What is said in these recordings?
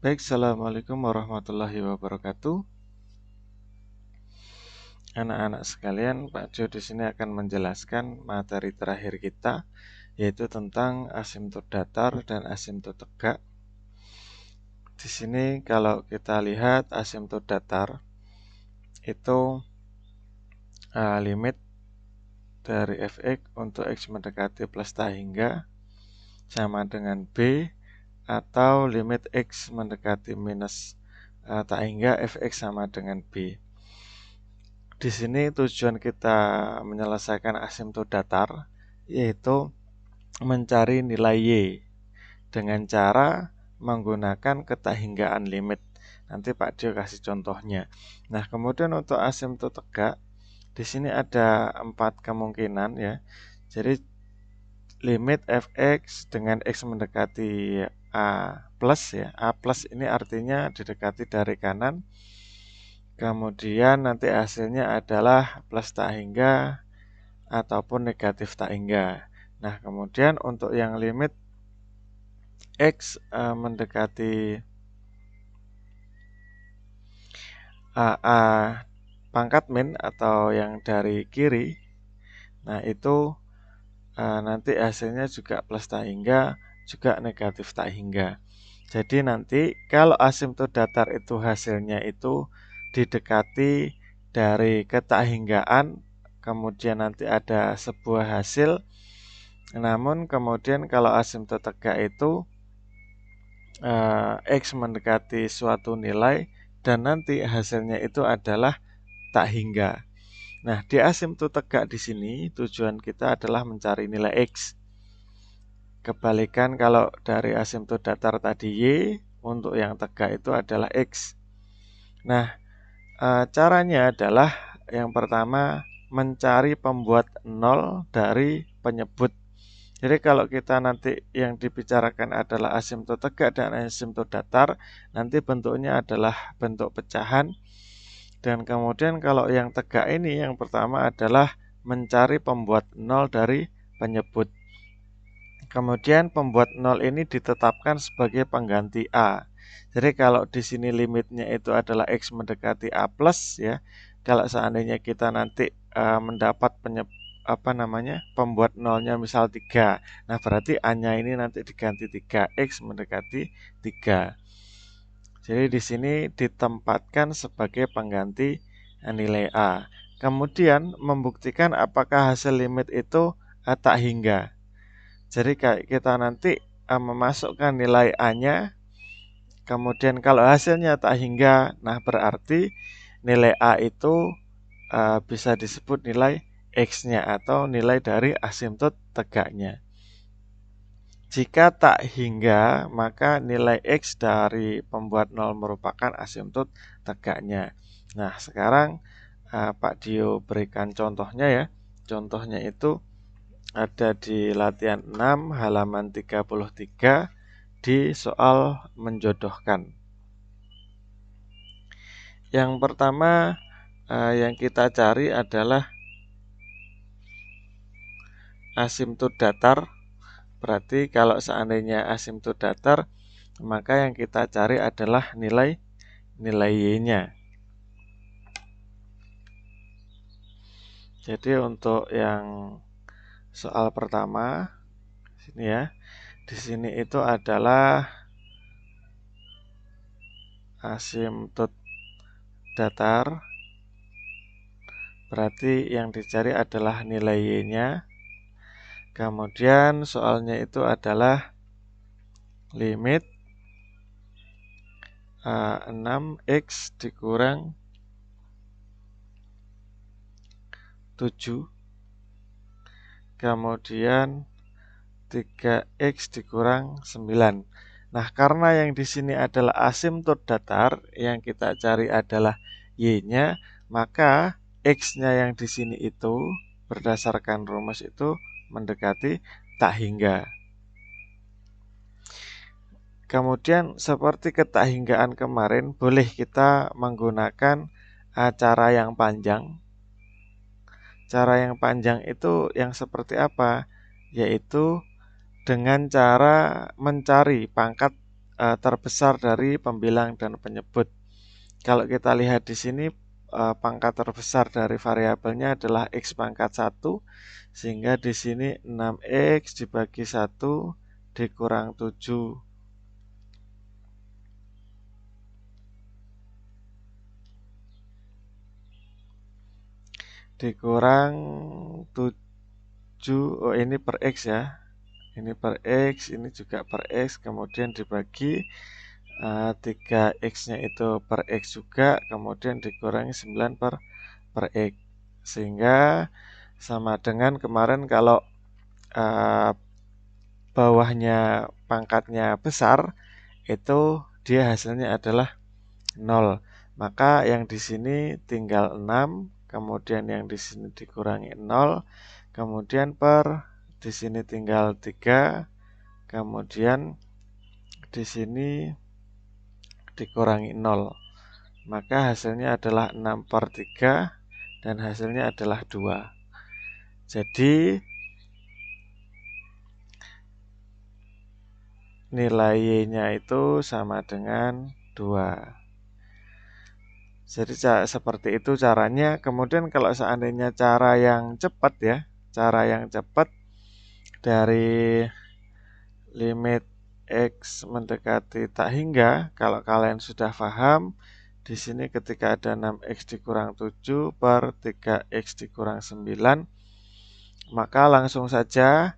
Baik, assalamualaikum warahmatullahi wabarakatuh. Anak-anak sekalian, Pak Jo di sini akan menjelaskan materi terakhir kita, yaitu tentang asimptot datar dan asimptot tegak. Di sini kalau kita lihat asimptot datar itu limit dari fx untuk x mendekati plus tak hingga sama dengan b, atau limit x mendekati minus tak hingga fx sama dengan b. Di sini tujuan kita menyelesaikan asimptot datar yaitu mencari nilai y dengan cara menggunakan ketahinggaan limit. Nanti Pak Dio kasih contohnya. Nah, kemudian untuk asimptot tegak di sini ada 4 kemungkinan ya. Jadi limit fx dengan x mendekati a plus ya. A plus ini artinya didekati dari kanan. Kemudian nanti hasilnya adalah plus tak hingga ataupun negatif tak hingga. Nah, kemudian untuk yang limit x mendekati a pangkat min atau yang dari kiri, nah itu nanti hasilnya juga plus tak hingga, juga negatif tak hingga. Jadi nanti kalau asimptot datar itu hasilnya itu didekati dari ketahinggaan, kemudian nanti ada sebuah hasil. Namun kemudian kalau asimptot tegak itu x mendekati suatu nilai dan nanti hasilnya itu adalah tak hingga. Nah, di asimptot tegak di sini tujuan kita adalah mencari nilai x. Kebalikan kalau dari asimptot datar tadi y, untuk yang tegak itu adalah x. Nah, caranya adalah yang pertama mencari pembuat nol dari penyebut. Jadi kalau kita nanti yang dibicarakan adalah asimptot tegak dan asimptot datar, nanti bentuknya adalah bentuk pecahan. Dan kemudian kalau yang tegak ini yang pertama adalah mencari pembuat nol dari penyebut. Kemudian pembuat nol ini ditetapkan sebagai pengganti a. Jadi kalau di sini limitnya itu adalah x mendekati a plus ya. Kalau seandainya kita nanti mendapat pembuat nolnya misal 3. Nah, berarti a-nya ini nanti diganti 3, x mendekati 3. Jadi di sini ditempatkan sebagai pengganti nilai a. Kemudian membuktikan apakah hasil limit itu tak hingga. Jadi kayak kita nanti memasukkan nilai a-nya, kemudian kalau hasilnya tak hingga, nah berarti nilai a itu bisa disebut nilai x-nya atau nilai dari asimptot tegaknya. Jika tak hingga, maka nilai x dari pembuat nol merupakan asimptot tegaknya. Nah, sekarang Pak Dio berikan contohnya ya. Contohnya itu ada di latihan 6 halaman 33 di soal menjodohkan. Yang pertama yang kita cari adalah asimptot datar. Berarti kalau seandainya asimptot datar, maka yang kita cari adalah nilai y-nya. Jadi untuk yang soal pertama sini ya. Di sini itu adalah asimptot datar. Berarti yang dicari adalah nilai y-nya. Kemudian soalnya itu adalah limit 6x dikurang 7. Kemudian 3x dikurang 9. Nah, karena yang di sini adalah asimptot datar, yang kita cari adalah y-nya, maka x-nya yang di sini itu berdasarkan rumus itu mendekati tak hingga. Kemudian seperti ketahinggaan kemarin, boleh kita menggunakan cara yang panjang. Cara yang panjang itu yang seperti apa? Yaitu dengan cara mencari pangkat terbesar dari pembilang dan penyebut. Kalau kita lihat di sini pangkat terbesar dari variabelnya adalah X pangkat 1, sehingga di sini 6X dibagi 1 dikurang 7 dikurang 7. Oh, ini per X ya. Ini per X, ini juga per X, kemudian dibagi 3X-nya itu per X juga, kemudian dikurangi 9 per X. Sehingga sama dengan kemarin kalau bawahnya pangkatnya besar, itu dia hasilnya adalah 0. Maka yang di sini tinggal 6, kemudian yang di sini dikurangi 0, kemudian per di sini tinggal 3, kemudian di sini dikurangi 0. Maka hasilnya adalah 6 per 3 dan hasilnya adalah 2. Jadi nilai Y-nya itu sama dengan 2. Jadi seperti itu caranya. Kemudian kalau seandainya cara yang cepat ya, cara yang cepat dari limit X mendekati tak hingga, kalau kalian sudah paham, di sini ketika ada 6X dikurang 7 per 3X dikurang 9, maka langsung saja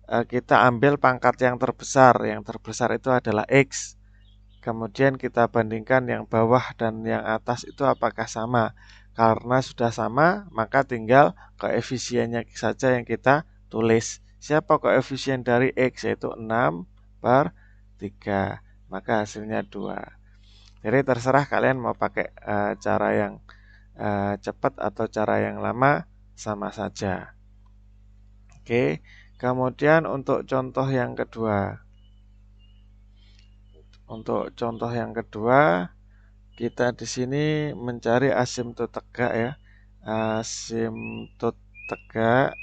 kita ambil pangkat yang terbesar. Yang terbesar itu adalah X. Kemudian kita bandingkan yang bawah dan yang atas itu apakah sama. Karena sudah sama, maka tinggal koefisiennya saja yang kita tulis. Siapa koefisien dari X? Yaitu 6 per 3. Maka hasilnya 2. Jadi terserah kalian mau pakai cara yang cepat atau cara yang lama, sama saja. Oke, kemudian untuk contoh yang kedua. Untuk contoh yang kedua, kita di sini mencari asimtot tegak ya. Asimtot tegak.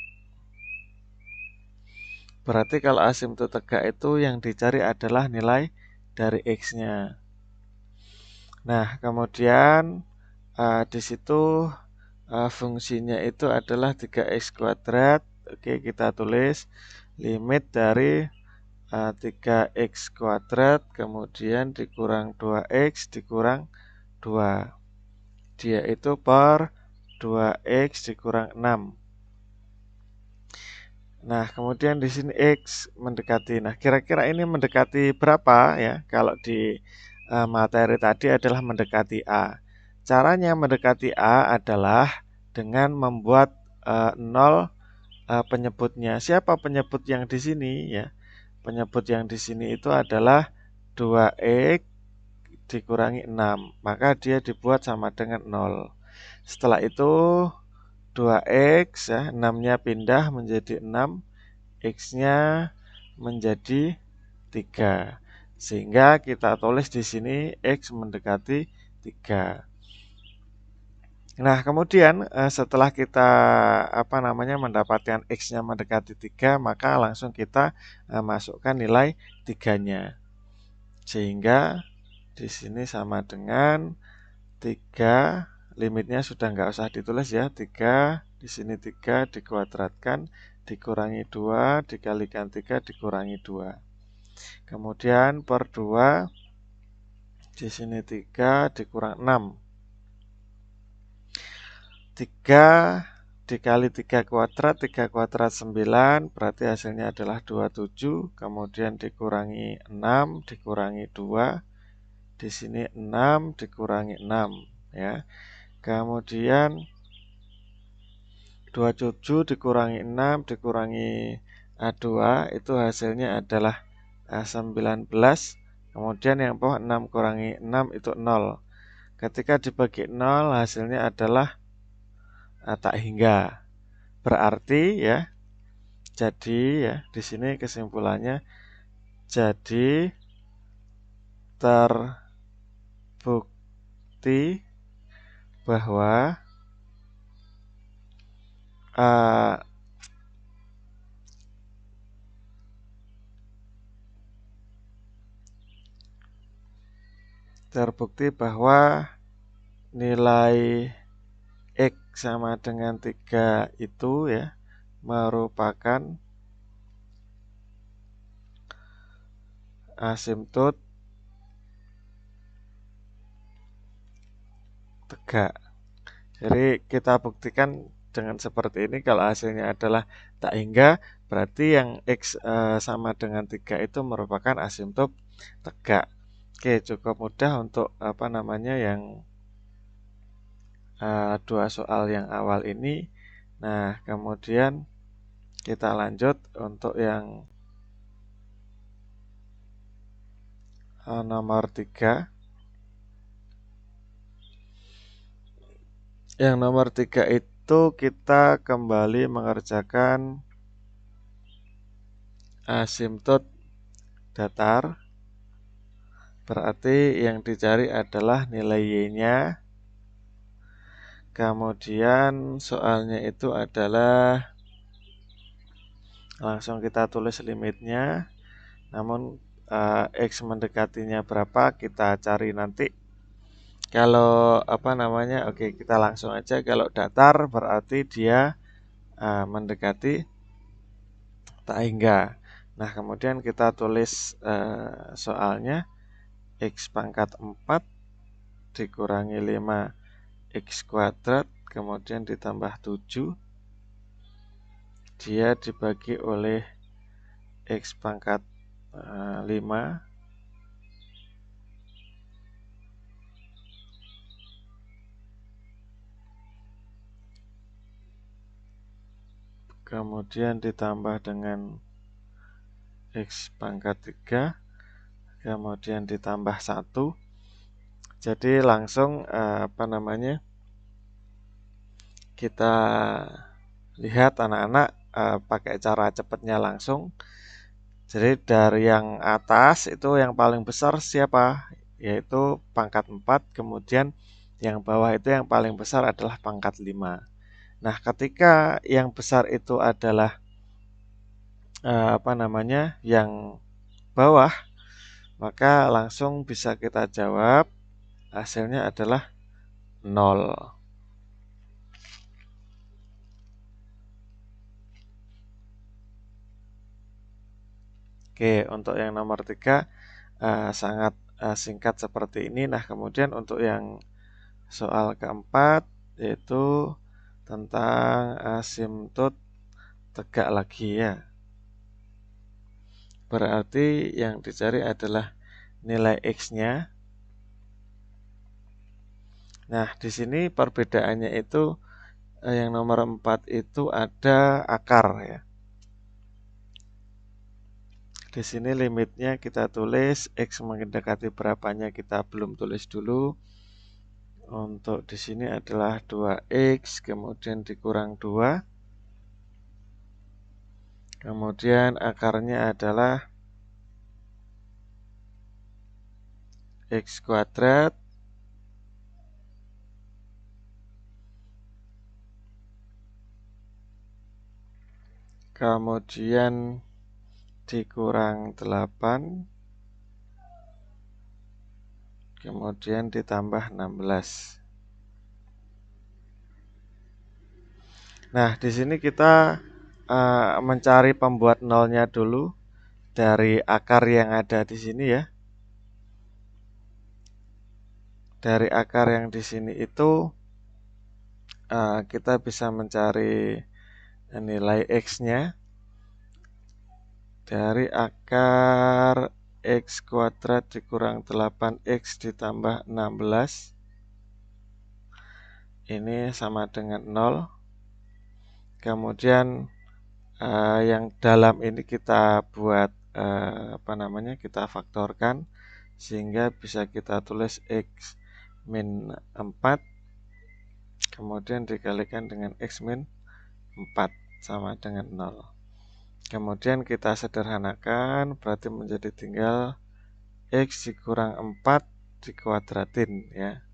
Berarti kalau asimtot tegak itu yang dicari adalah nilai dari X-nya. Nah, kemudian di situ fungsinya itu adalah 3X kuadrat. Oke, kita tulis limit dari 3X kuadrat kemudian dikurang 2X dikurang 2. Dia itu per 2X dikurang 6. Nah, kemudian di sini X mendekati. Nah, kira-kira ini mendekati berapa ya? Kalau di materi tadi adalah mendekati A. Caranya mendekati A adalah dengan membuat 0 penyebutnya. Siapa penyebut yang di sini ya? Penyebut yang di sini itu adalah 2X dikurangi 6. Maka dia dibuat sama dengan 0. Setelah itu 2X ya, 6-nya pindah menjadi 6, X-nya menjadi 3. Sehingga kita tulis di sini X mendekati 3. Nah, kemudian setelah kita mendapatkan X-nya mendekati 3, maka langsung kita masukkan nilai 3-nya. Sehingga di sini sama dengan 3, limitnya sudah nggak usah ditulis ya, 3, di sini 3 dikuadratkan, dikurangi 2, dikalikan 3, dikurangi 2. Kemudian per 2, di sini 3 dikurang 6. 3 dikali 3 kuadrat, 3 kuadrat 9, berarti hasilnya adalah 27, kemudian dikurangi 6, dikurangi 2, di sini 6 dikurangi 6 ya. Kemudian 27 dikurangi 6 dikurangi 2 itu hasilnya adalah 19. Kemudian yang bawah 6 kurangi 6 itu 0. Ketika dibagi 0 hasilnya adalah tak hingga. Berarti ya, jadi ya di sini kesimpulannya jadi terbukti bahwa uh, terbukti bahwa nilai X sama dengan 3 itu ya merupakan asimtot tegak. Jadi kita buktikan dengan seperti ini, kalau hasilnya adalah tak hingga, berarti yang X sama dengan 3 itu merupakan asimtot tegak. Oke, cukup mudah untuk yang dua soal yang awal ini. Nah, kemudian kita lanjut untuk yang nomor 3. Yang nomor 3 itu kita kembali mengerjakan asimtot datar. Berarti yang dicari adalah nilai Y-nya. Kemudian soalnya itu adalah langsung kita tulis limitnya. Namun X mendekatinya berapa kita cari nanti. Kalau oke, kita langsung aja. Kalau datar berarti dia mendekati tak hingga. Nah, kemudian kita tulis soalnya X pangkat 4 dikurangi 5 X kuadrat, kemudian ditambah 7, dia dibagi oleh X pangkat 5, kemudian ditambah dengan X pangkat 3, kemudian ditambah 1. Jadi langsung kita lihat anak-anak pakai cara cepatnya langsung. Jadi dari yang atas itu yang paling besar siapa? Yaitu pangkat 4, kemudian yang bawah itu yang paling besar adalah pangkat 5. Nah, ketika yang besar itu adalah yang bawah, maka langsung bisa kita jawab hasilnya adalah 0. Oke, untuk yang nomor 3 sangat singkat seperti ini. Nah, kemudian untuk yang soal keempat yaitu tentang asimtot tegak lagi ya. Berarti yang dicari adalah nilai X-nya. Nah, di sini perbedaannya itu yang nomor 4 itu ada akar ya. Di sini limitnya kita tulis, X mendekati berapanya kita belum tulis dulu. Untuk di sini adalah 2X, kemudian dikurang 2. Kemudian akarnya adalah X kuadrat kemudian dikurang 8 kemudian ditambah 16. Nah, di sini kita mencari pembuat nolnya dulu dari akar yang ada di sini ya. Dari akar yang di sini itu kita bisa mencari nilai X-nya dari akar X kuadrat dikurang 8X ditambah 16. Ini sama dengan 0. Kemudian yang dalam ini kita buat kita faktorkan sehingga bisa kita tulis X min 4 kemudian dikalikan dengan X min 4 sama dengan 0. Kemudian kita sederhanakan, berarti menjadi tinggal X dikurang 4 dikuadratin ya,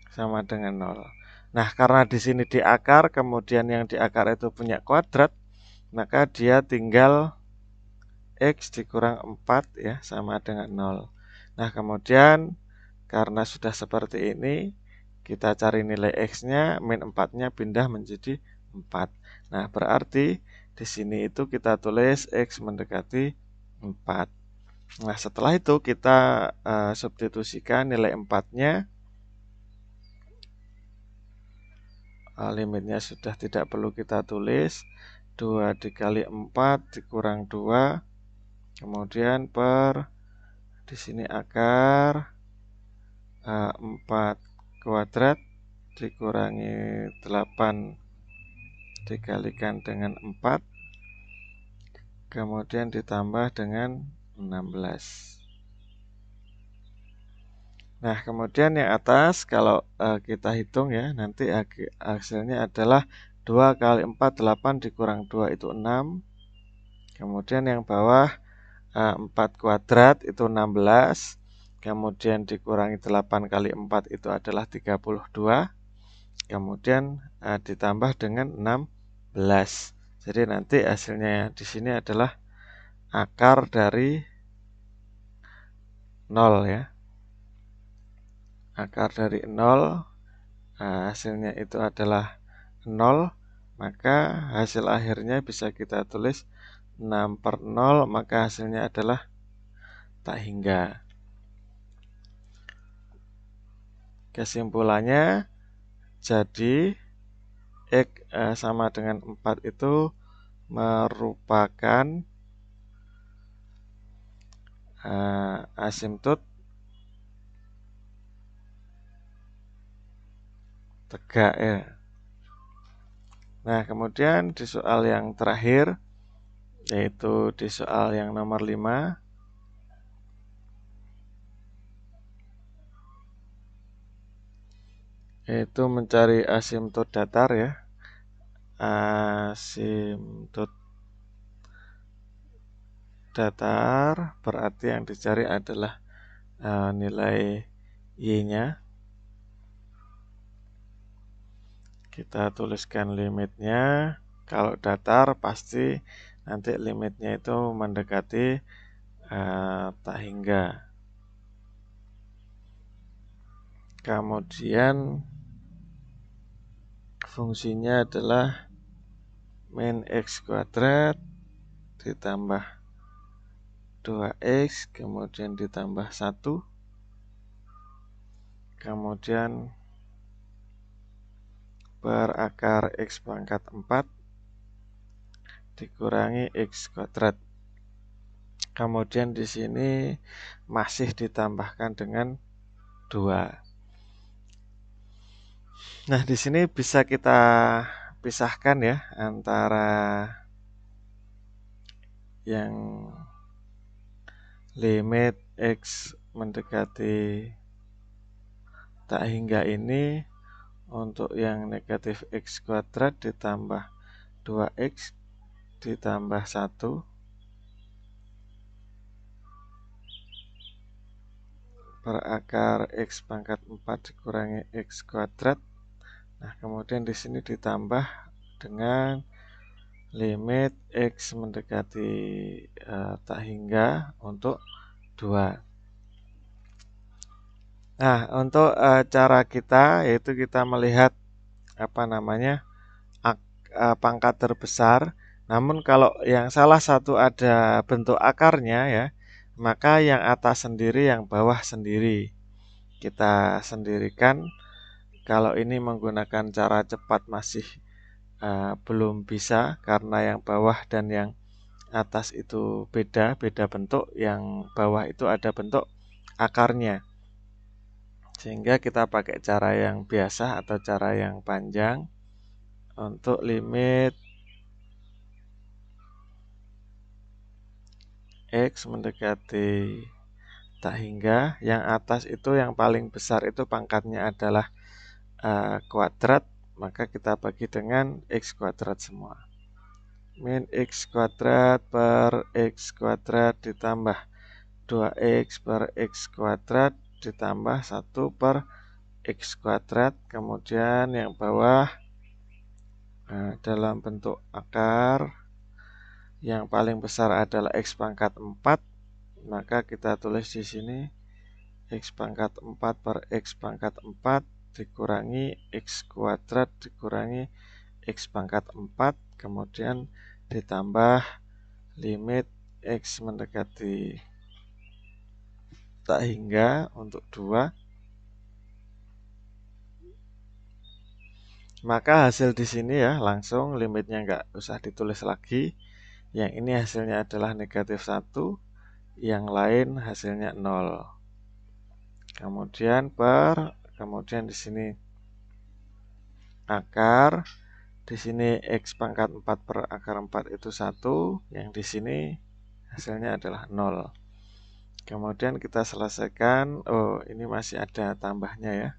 sama dengan 0. Nah, karena di sini di akar, kemudian yang di akar itu punya kuadrat, maka dia tinggal X dikurang 4 ya, sama dengan 0. Nah, kemudian karena sudah seperti ini, kita cari nilai X-nya, min 4-nya pindah menjadi 4. Nah, berarti di sini itu kita tulis X mendekati 4. Nah, setelah itu kita substitusikan nilai 4-nya. Limitnya sudah tidak perlu kita tulis. 2 dikali 4 dikurang 2. Kemudian per di sini akar 4 kuadrat dikurangi 8 dikalikan dengan 4, kemudian ditambah dengan 16. Nah, kemudian yang atas kalau kita hitung ya, nanti hasilnya adalah 2 kali 4, 8 dikurang 2 itu 6. Kemudian yang bawah 4 kuadrat itu 16. Kemudian dikurangi 8 kali 4 itu adalah 32. Kemudian ditambah dengan 16. Jadi nanti hasilnya di sini adalah akar dari 0 ya. Akar dari 0 hasilnya itu adalah 0, maka hasil akhirnya bisa kita tulis 6/0, maka hasilnya adalah tak hingga. Kesimpulannya, jadi X sama dengan 4 itu merupakan asimtot tegak ya. Nah, kemudian di soal yang terakhir, yaitu di soal yang nomor 5, yaitu mencari asimtot datar ya. Asimtot datar berarti yang dicari adalah nilai Y-nya. Kita tuliskan limitnya. Kalau datar pasti nanti limitnya itu mendekati tak hingga. Kemudian fungsinya adalah min X kuadrat ditambah 2X kemudian ditambah 1, kemudian per akar X pangkat 4 dikurangi X kuadrat. Kemudian di sini masih ditambahkan dengan 2. Nah, di sini bisa kita pisahkan ya antara yang limit X mendekati tak hingga ini. Untuk yang negatif X kuadrat ditambah 2X ditambah 1 per akar X pangkat 4 dikurangi X kuadrat. Nah, kemudian di sini ditambah dengan limit X mendekati tak hingga untuk 2. Nah, untuk cara kita yaitu kita melihat pangkat terbesar. Namun kalau yang salah satu ada bentuk akarnya ya, maka yang atas sendiri, yang bawah sendiri. Kita sendirikan. Kalau ini menggunakan cara cepat masih belum bisa karena yang bawah dan yang atas itu beda bentuk. Yang bawah itu ada bentuk akarnya. Sehingga kita pakai cara yang biasa atau cara yang panjang untuk limit X mendekati tak hingga. Yang atas itu yang paling besar itu pangkatnya adalah kuadrat, maka kita bagi dengan X kuadrat semua. Min X kuadrat per X kuadrat ditambah 2X per X kuadrat ditambah 1 per X kuadrat. Kemudian yang bawah dalam bentuk akar, yang paling besar adalah X pangkat 4, maka kita tulis di sini X pangkat 4 per X pangkat 4 dikurangi X kuadrat dikurangi X pangkat 4, kemudian ditambah limit X mendekati tak hingga untuk 2. Maka hasil di sini ya langsung limitnya nggak usah ditulis lagi. Yang ini hasilnya adalah negatif 1, yang lain hasilnya 0. Kemudian di sini akar, di sini X pangkat 4 per akar 4 itu 1, yang di sini hasilnya adalah 0. Kemudian kita selesaikan, oh ini masih ada tambahnya ya.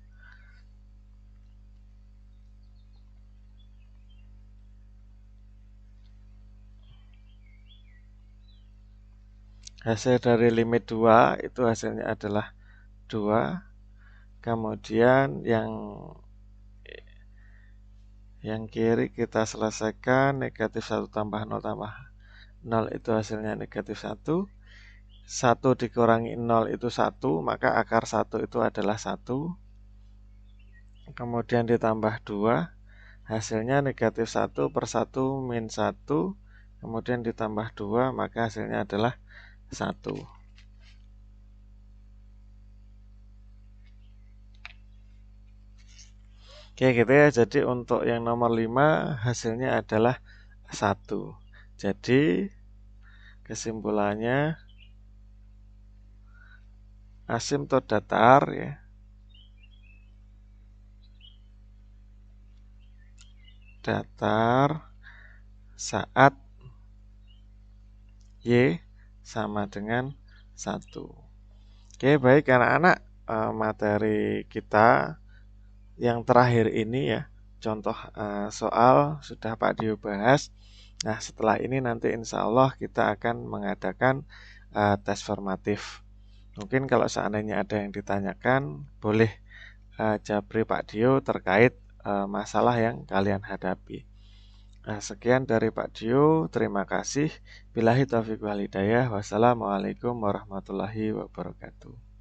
Hasil dari limit 2 itu hasilnya adalah 2. Kemudian yang kiri kita selesaikan, negatif 1 tambah 0 tambah 0 itu hasilnya negatif 1. 1 dikurangi 0 itu 1, maka akar 1 itu adalah 1. Kemudian ditambah 2, hasilnya negatif 1 per 1 min 1. Kemudian ditambah 2, maka hasilnya adalah 1. Oke gitu ya, jadi untuk yang nomor 5 hasilnya adalah 1. Jadi kesimpulannya asimtot datar ya, datar saat Y sama dengan 1. Oke baik anak-anak, materi kita yang terakhir ini ya, contoh soal sudah Pak Dio bahas. Nah setelah ini nanti insya Allah kita akan mengadakan tes formatif. Mungkin kalau seandainya ada yang ditanyakan, boleh japri Pak Dio terkait masalah yang kalian hadapi. Nah, sekian dari Pak Dio, terima kasih. Billahi taufiq wal hidayah. Wassalamualaikum warahmatullahi wabarakatuh.